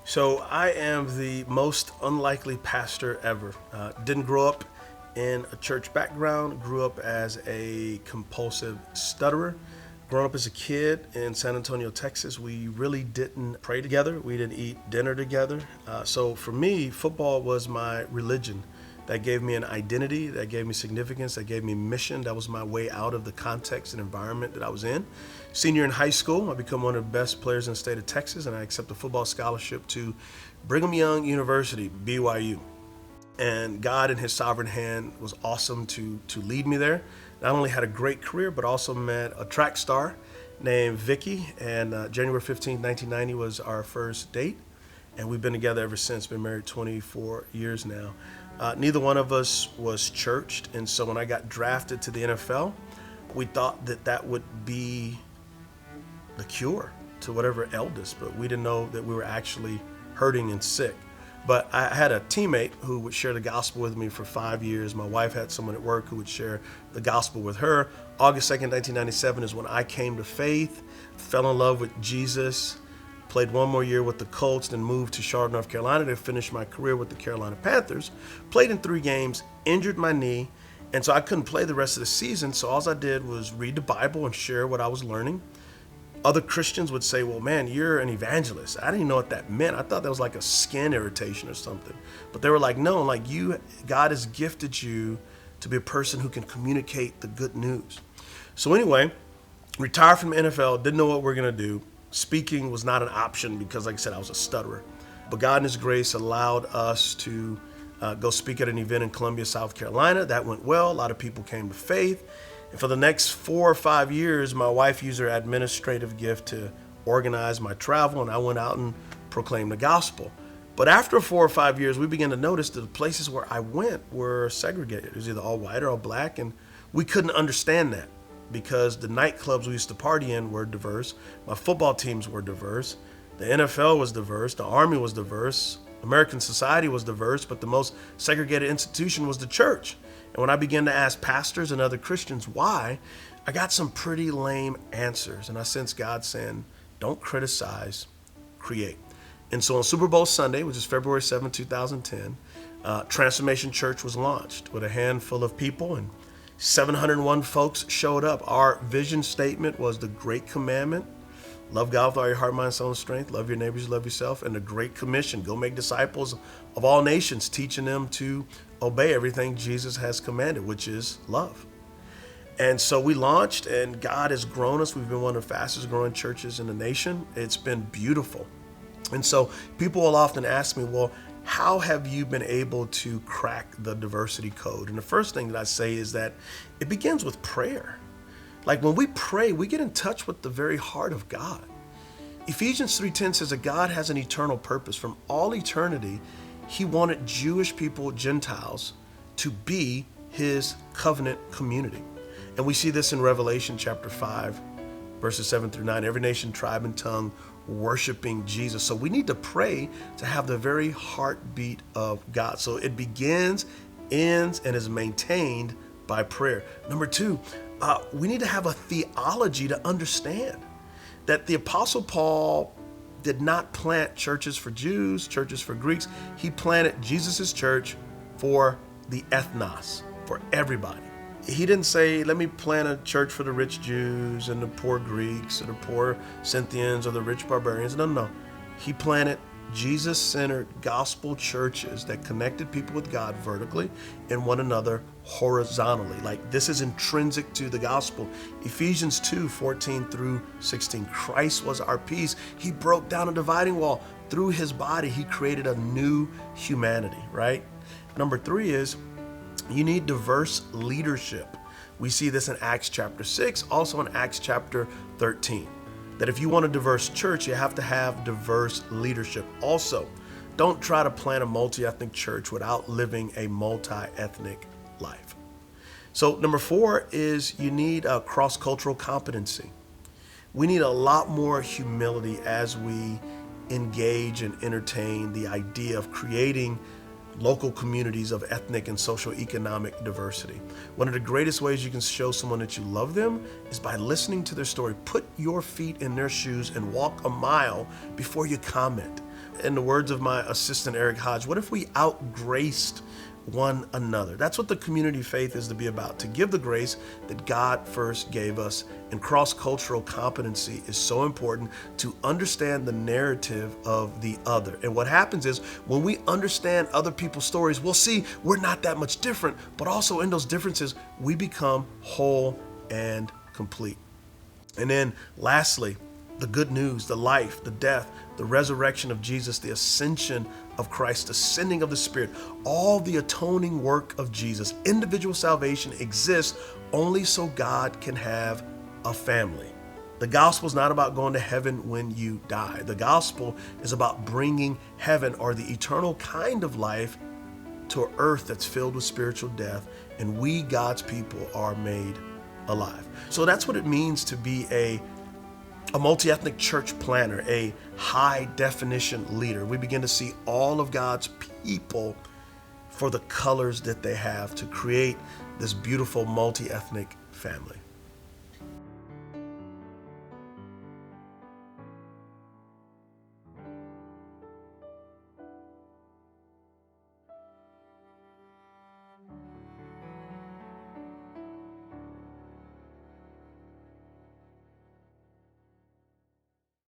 So I am the most unlikely pastor ever. Didn't grow up in a church background, grew up as a compulsive stutterer. Growing up as a kid in San Antonio, Texas, we really didn't pray together. We didn't eat dinner together. So for me, football was my religion. That gave me an identity, that gave me significance, that gave me mission. That was my way out of the context and environment that I was in. Senior in high school, I became one of the best players in the state of Texas, and I accepted a football scholarship to Brigham Young University, BYU. And God in his sovereign hand was awesome to lead me there. Not only had a great career, but also met a track star named Vicky, and January 15th, 1990 was our first date. And we've been together ever since, been married 24 years now. Neither one of us was churched, and so when I got drafted to the NFL, we thought that that would be the cure to whatever ailed us, but we didn't know that we were actually hurting and sick. But I had a teammate who would share the gospel with me for 5 years. My wife had someone at work who would share the gospel with her. August 2nd, 1997 is when I came to faith, fell in love with Jesus, played one more year with the Colts, then moved to Charlotte, North Carolina to finish my career with the Carolina Panthers. Played in 3 games, injured my knee, and so I couldn't play the rest of the season. So all I did was read the Bible and share what I was learning. Other Christians would say, well, man, you're an evangelist. I didn't even know what that meant. I thought that was like a skin irritation or something. But they were like, no, like God has gifted you to be a person who can communicate the good news. So anyway, retired from the NFL, didn't know what we're going to do. Speaking was not an option because, like I said, I was a stutterer. But God in his grace allowed us to go speak at an event in Columbia, South Carolina. That went well. A lot of people came to faith. And for the next 4 or 5 years, my wife used her administrative gift to organize my travel, and I went out and proclaimed the gospel. But after 4 or 5 years, we began to notice that the places where I went were segregated. It was either all white or all black, and we couldn't understand that because the nightclubs we used to party in were diverse. My football teams were diverse. The NFL was diverse. The Army was diverse. American society was diverse, but the most segregated institution was the church. And when I began to ask pastors and other Christians why, I got some pretty lame answers. And I sensed God saying, don't criticize, create. And so on Super Bowl Sunday, which is February 7, 2010, Transformation Church was launched with a handful of people, and 701 folks showed up. Our vision statement was the Great Commandment: love God with all your heart, mind, soul, and strength. Love your neighbors, love yourself. And the Great Commission: go make disciples of all nations, teaching them to obey everything Jesus has commanded, which is love. And so we launched, and God has grown us. We've been one of the fastest growing churches in the nation. It's been beautiful. And so people will often ask me, well, how have you been able to crack the diversity code? And the first thing that I say is that it begins with prayer. Like when we pray, we get in touch with the very heart of God. Ephesians 3:10 says that God has an eternal purpose. From all eternity, he wanted Jewish people, Gentiles, to be his covenant community. And we see this in Revelation chapter 5, verses 7 through 9. Every nation, tribe, and tongue worshiping Jesus. So we need to pray to have the very heartbeat of God. So it begins, ends, and is maintained by prayer. Number 2, we need to have a theology to understand that the Apostle Paul did not plant churches for Jews, churches for Greeks. He planted Jesus's church for the ethnos, for everybody. He didn't say, let me plant a church for the rich Jews and the poor Greeks or the poor Scythians or the rich barbarians. No. He planted Jesus-centered gospel churches that connected people with God vertically and one another horizontally. Like this is intrinsic to the gospel. Ephesians 2:14 through 16. Christ was our peace. He broke down a dividing wall. Through his body, he created a new humanity, right? Number 3 is you need diverse leadership. We see this in Acts chapter 6, also in Acts chapter 13. That if you want a diverse church, you have to have diverse leadership. Also, don't try to plant a multi-ethnic church without living a multi-ethnic life. So number 4 is you need a cross-cultural competency. We need a lot more humility as we engage and entertain the idea of creating local communities of ethnic and socioeconomic diversity. One of the greatest ways you can show someone that you love them is by listening to their story. Put your feet in their shoes and walk a mile before you comment. in the words of my assistant, Eric Hodge, what if we outgraced one another? That's what the community faith is to be about, to give the grace that God first gave us. And cross-cultural competency is so important to understand the narrative of the other. And what happens is when we understand other people's stories, we'll see we're not that much different, but also in those differences, we become whole and complete. And then lastly, the good news, the life, the death, the resurrection of Jesus, the ascension of Christ, the sending of the Spirit, all the atoning work of Jesus. Individual salvation exists only so God can have a family. The gospel is not about going to heaven when you die. The gospel is about bringing heaven, or the eternal kind of life, to an earth that's filled with spiritual death, and we, God's people, are made alive. So that's what it means to be a multi-ethnic church planner, a high definition leader. We begin to see all of God's people for the colors that they have to create this beautiful multi-ethnic family.